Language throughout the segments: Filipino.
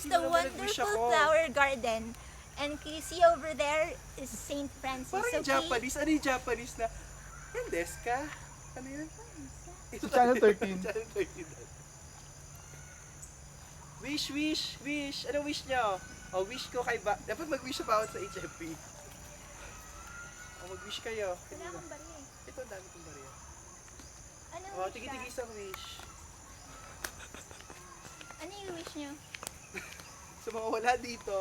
the wonderful flower garden. And can you see over there is St. Francis. Parang yung Japanese. Ano yung Japanese na? Yan, deska. Ano yun? Sa Channel 13. Channel 13. Wish, wish, wish. Ano wish nyo? O, wish ko kay dapat mag-wish sa bawat sa HFP. O, mag-wish kayo. Wala akong bariya eh. Ito, ang dami kong bariya. Anong O, wish tigi-tigi ka? isang wish. Ano yung wish nyo? Sa mga wala dito,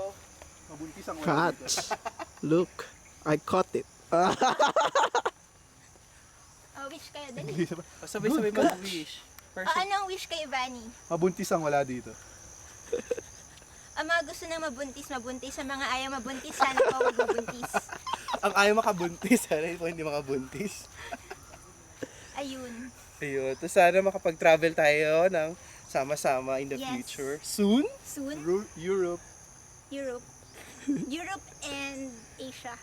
Mabuntis ang Catch. Look, I caught it. Oh, wish kayo, dali. o, sabay-sabay mag-wish. Anong wish kayo, Vanny? Mabuntis ang wala dito. Ang mga gusto nang mabuntis, mabuntis. Sa mga ayaw mabuntis, sana po huwag mabuntis. Ang ayaw makabuntis, sana po hindi makabuntis. Ayun. Ayun, to sana makapag-travel tayo ng sama-sama in the Yes. future. Soon? Soon, Europe. Europe. Europe and Asia.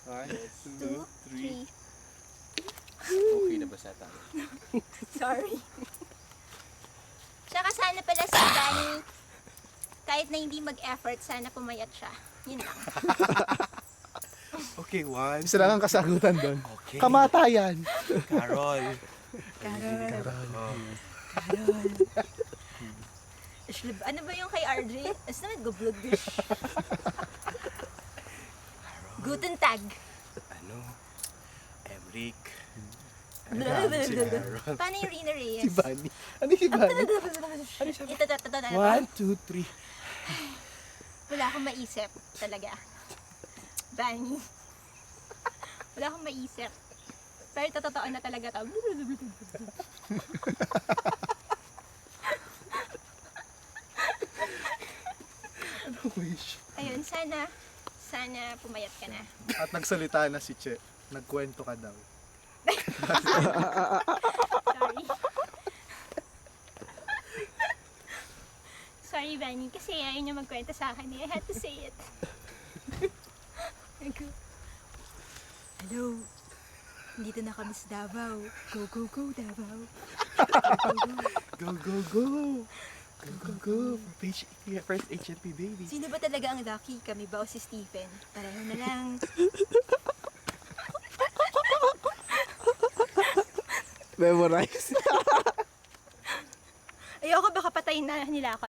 1, 2, 3. Okay na ba sa tayo? Sorry. Tsaka sana pala si Danny, kahit na hindi mag-effort, sana pumayat siya. Yun lang. Okay, 1. Isa lang ang kasagutan doon. Okay. Kamatayan. Carol. Carol. Ano ba yung kay RJ? As naman, go-bloodish. Guten Tag. Ano? Emric. Paano yung Rina Reyes? Si Bunny. Ano si Bunny? Ito. 1, 2, 3. Wala akong maisip talaga. Bunny. Wala akong maisip. Pero ito totoo na talaga to. Wish. Ayun, sana pumayat ka na. At nagsalita na si Che. Nagkwento ka daw. Sorry. Sorry, Bunny, kasi ayaw niya magkwento sa akin. I had to say it. Hello. Dito na kami sa Davao. Go, go, go, Davao. Go, go, go. Go, go, go. First HNP baby. Sino ba talaga ang lucky? Kami ba o si Stephen? Pareho na lang. Memorize. Ayoko baka patayin na nila ako.